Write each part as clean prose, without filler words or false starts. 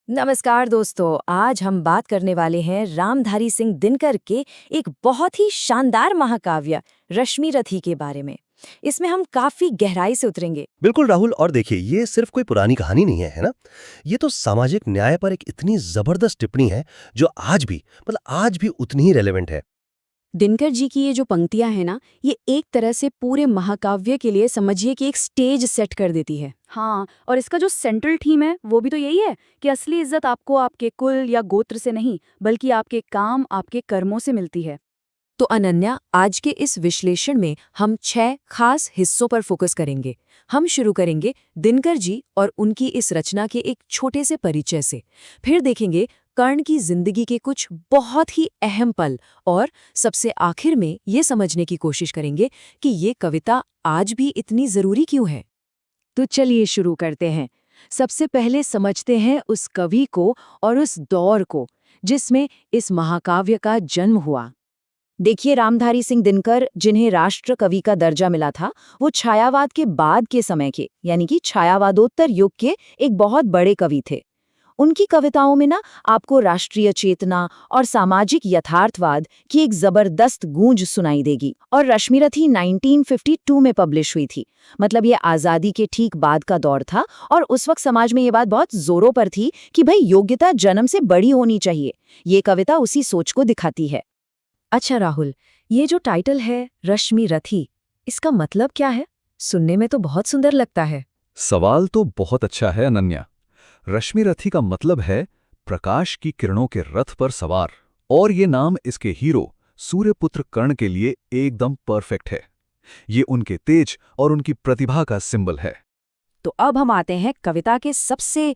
नमस्कार दोस्तों, आज हम बात करने वाले हैं रामधारी सिंह दिनकर के एक बहुत ही शानदार महाकाव्य रश्मिरथी के बारे में। इसमें हम काफी गहराई से उतरेंगे। बिल्कुल राहुल। और देखिए, ये सिर्फ कोई पुरानी कहानी नहीं है ना। ये तो सामाजिक न्याय पर एक इतनी जबरदस्त टिप्पणी है जो आज भी उतनी ही रेलेवेंट है। दिनकर जी की ये जो पंक्तियां हैं ना, ये एक तरह से पूरे महाकाव्य के लिए समझिए कि एक स्टेज सेट कर देती है। हाँ, और इसका जो सेंट्रल थीम है वो भी तो यही है कि असली इज्जत आपको आपके कुल या गोत्र से नहीं, बल्कि आपके काम, आपके कर्मों से मिलती है। तो अनन्या, आज के इस विश्लेषण में हम 6 खास हिस्सों पर फोकस करेंगे। हम शुरू करेंगे दिनकर जी और उनकी इस रचना के एक छोटे से परिचय से। फिर देखेंगे कर्ण की जिंदगी के कुछ बहुत ही अहम पल, और सबसे आखिर में ये समझने की कोशिश करेंगे कि ये कविता आज भी इतनी जरूरी क्यों है। तो चलिए शुरू करते हैं। सबसे पहले समझते हैं उस कवि को और उस दौर को जिसमें इस महाकाव्य का जन्म हुआ। देखिए, रामधारी सिंह दिनकर, जिन्हें राष्ट्र कवि का दर्जा मिला था, वो छायावाद के बाद के समय के, यानी कि छायावादोत्तर युग के एक बहुत बड़े कवि थे। उनकी कविताओं में ना आपको राष्ट्रीय चेतना और सामाजिक यथार्थवाद की एक जबरदस्त गूंज सुनाई देगी। और रश्मिरथी 1952 में पब्लिश हुई थी। मतलब ये आज़ादी के ठीक बाद का दौर था, और उस वक्त समाज में ये बात बहुत जोरों पर थी कि भाई, योग्यता जन्म से बड़ी होनी चाहिए। ये कविता उसी सोच को दिखाती है। अच्छा राहुल, ये जो टाइटल है रश्मिरथी, इसका मतलब क्या है? सुनने में तो बहुत सुंदर लगता है। सवाल तो बहुत अच्छा है अनन्या। रश्मिरथी का मतलब है प्रकाश की किरणों के रथ पर सवार, और ये नाम इसके हीरो सूर्यपुत्र कर्ण के लिए एकदम परफेक्ट है। ये उनके तेज और उनकी प्रतिभा का सिंबल है। तो अब हम आते हैं कविता के सबसे,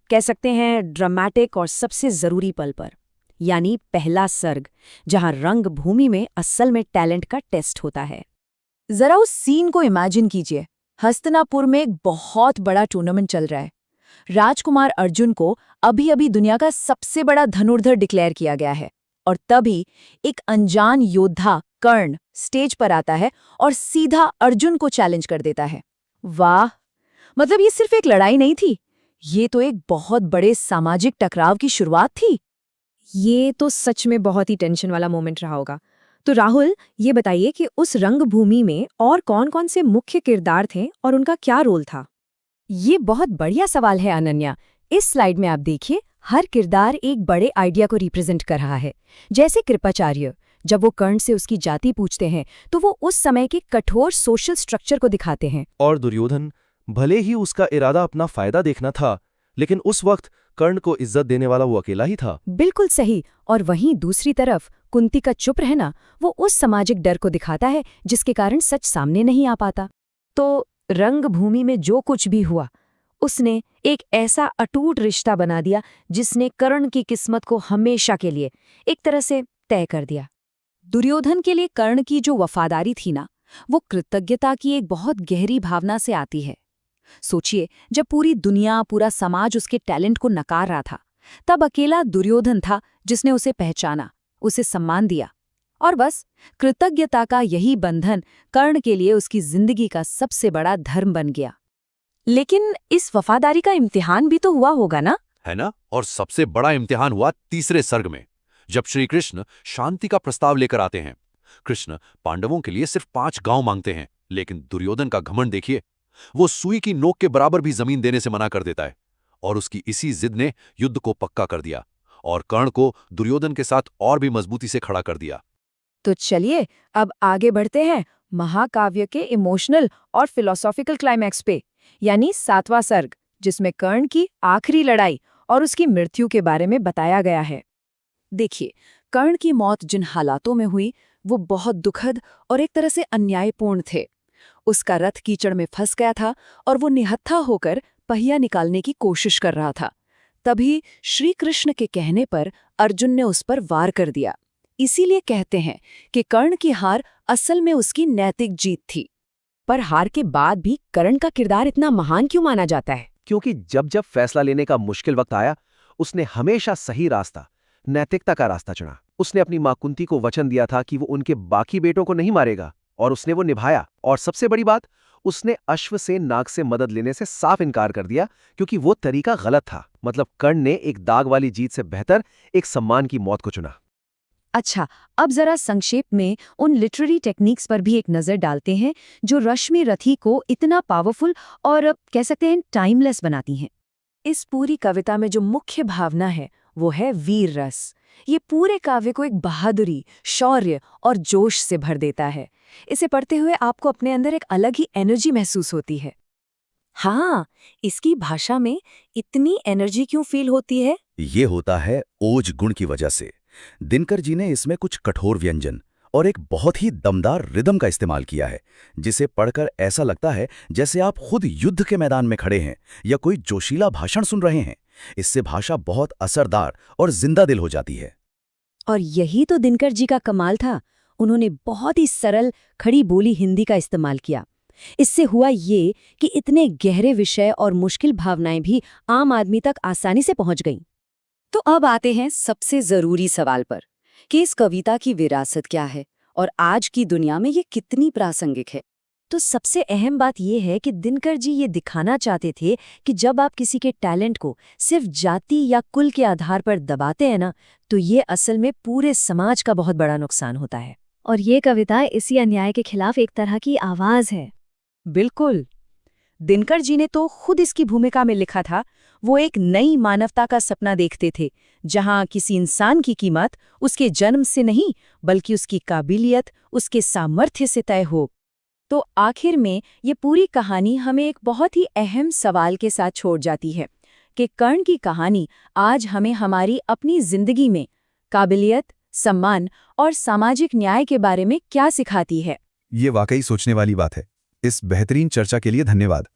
कह सकते हैं, ड्रामेटिक और सबसे जरूरी पल पर, यानी पहला सर्ग, जहां रंग भूमि में असल में टैलेंट का टेस्ट होता है। जरा उस सीन को इमेजिन कीजिए। हस्तिनापुर में एक बहुत बड़ा टूर्नामेंट चल रहा है। राजकुमार अर्जुन को अभी अभी दुनिया का सबसे बड़ा धनुर्धर डिक्लेयर किया गया है, और तभी एक अनजान योद्धा कर्ण स्टेज पर आता है और सीधा अर्जुन को चैलेंज कर देता है। वाह! मतलब ये सिर्फ एक लड़ाई नहीं थी, ये तो एक बहुत बड़े सामाजिक टकराव की शुरुआत थी। ये तो सच में बहुत ही टेंशन वाला मोमेंट रहा होगा। तो राहुल, ये बताइए कि उस रंगभूमि में और कौन-कौन से मुख्य किरदार थे और उनका क्या रोल था? ये बहुत बढ़िया सवाल है अनन्या। इस स्लाइड में आप देखिए, हर किरदार एक बड़े आइडिया को रिप्रेजेंट कर रहा है। जैसे कृपाचार्य, जब वो कर्ण से उसकी जाति पूछते हैं तो वो उस समय के कठोर सोशल स्ट्रक्चर को दिखाते हैं। और दुर्योधन, भले ही उसका इरादा अपना फायदा देखना था, लेकिन उस वक्त कर्ण को इज्जत देने वाला वो अकेला ही था। बिल्कुल सही। और वहीं दूसरी तरफ कुंती का चुप रहना, वो उस सामाजिक डर को दिखाता है जिसके कारण सच सामने नहीं आ पाता। तो रंगभूमि में जो कुछ भी हुआ, उसने एक ऐसा अटूट रिश्ता बना दिया जिसने कर्ण की किस्मत को हमेशा के लिए एक तरह से तय कर दिया। दुर्योधन के लिए कर्ण की जो वफादारी थी ना, वो कृतज्ञता की एक बहुत गहरी भावना से आती है। सोचिए, जब पूरी दुनिया, पूरा समाज उसके टैलेंट को नकार रहा था, तब अकेला दुर्योधन था जिसने उसे पहचाना, उसे सम्मान दिया। और बस कृतज्ञता का यही बंधन कर्ण के लिए उसकी जिंदगी का सबसे बड़ा धर्म बन गया। लेकिन इस वफादारी का इम्तिहान भी तो हुआ होगा ना? है ना? और सबसे बड़ा इम्तिहान हुआ तीसरे सर्ग में, जब श्री कृष्ण शांति का प्रस्ताव लेकर आते हैं। कृष्ण पांडवों के लिए सिर्फ 5 गांव मांगते हैं, लेकिन दुर्योधन का घमंड देखिए। वो सुई की नोक के बराबर भी जमीन देने से मना कर देता है, और उसकी इसी जिद ने युद्ध को पक्का कर दिया और कर्ण को दुर्योधन के साथ और भी मजबूती से खड़ा कर दिया। तो चलिए अब आगे बढ़ते हैं महाकाव्य के इमोशनल और फिलोसॉफिकल क्लाइमैक्स पे, यानी 7वां सर्ग, जिसमें कर्ण की आखिरी लड़ाई और उसकी मृत्यु के बारे में बताया गया है। देखिए, कर्ण की मौत जिन हालातों में हुई, वो बहुत दुखद और एक तरह से अन्यायपूर्ण थे। उसका रथ कीचड़ में फंस गया था और वो निहत्था होकर पहिया निकालने की कोशिश कर रहा था। तभी श्री कृष्ण के कहने पर अर्जुन ने उस पर वार कर दिया। इसीलिए कहते हैं कि कर्ण की हार असल में उसकी नैतिक जीत थी। पर हार के बाद भी कर्ण का किरदार इतना महान क्यों माना जाता है? क्योंकि जब जब फैसला लेने का मुश्किल वक्त आया, उसने हमेशा सही रास्ता, नैतिकता का रास्ता चुना। उसने अपनी मां कुंती को वचन दिया था कि वो उनके बाकी बेटों को नहीं मारेगा, और उसने वो निभाया। और सबसे बड़ी बात, उसने अश्वसेन नाग से मदद लेने से साफ इनकार कर दिया क्योंकि वो तरीका गलत था। मतलब कर्ण ने एक दाग वाली जीत से बेहतर एक सम्मान की मौत को चुना। अच्छा, अब जरा संक्षेप में उन लिटरेरी टेक्निक्स पर भी एक नजर डालते हैं जो रश्मि रथी को इतना पावरफुल और कह सकते हैं टाइमलेस बनाती हैं। इस पूरी कविता में जो मुख्य भावना है वो है वीर रस। ये पूरे काव्य को एक बहादुरी, शौर्य और जोश से भर देता है। इसे पढ़ते हुए आपको अपने अंदर एक अलग ही एनर्जी महसूस होती है। हाँ, इसकी भाषा में इतनी एनर्जी क्यों फील होती है? ये होता है ओज गुण की वजह से। दिनकर जी ने इसमें कुछ कठोर व्यंजन और एक बहुत ही दमदार रिदम का इस्तेमाल किया है, जिसे पढ़कर ऐसा लगता है जैसे आप खुद युद्ध के मैदान में खड़े हैं या कोई जोशीला भाषण सुन रहे हैं। इससे भाषा बहुत असरदार और जिंदा दिल हो जाती है। और यही तो दिनकर जी का कमाल था। उन्होंने बहुत ही सरल खड़ी बोली हिंदी का इस्तेमाल किया। इससे हुआ ये कि इतने गहरे विषय और मुश्किल भावनाएं भी आम आदमी तक आसानी से पहुंच गईं। तो अब आते हैं सबसे जरूरी सवाल पर कि इस कविता की विरासत क्या है और आज की दुनिया में ये कितनी प्रासंगिक है। तो सबसे अहम बात यह है कि दिनकर जी ये दिखाना चाहते थे कि जब आप किसी के टैलेंट को सिर्फ जाति या कुल के आधार पर दबाते हैं ना, तो ये असल में पूरे समाज का बहुत बड़ा नुकसान होता है। और ये कविता इसी अन्याय के खिलाफ एक तरह की आवाज है। बिल्कुल। दिनकर जी ने तो खुद इसकी भूमिका में लिखा था। वो एक नई मानवता का सपना देखते थे, जहां किसी इंसान की कीमत उसके जन्म से नहीं बल्कि उसकी काबिलियत, उसके सामर्थ्य से तय हो। तो आखिर में ये पूरी कहानी हमें एक बहुत ही अहम सवाल के साथ छोड़ जाती है कि कर्ण की कहानी आज हमें हमारी अपनी जिंदगी में काबिलियत, सम्मान और सामाजिक न्याय के बारे में क्या सिखाती है। ये वाकई सोचने वाली बात है। इस बेहतरीन चर्चा के लिए धन्यवाद।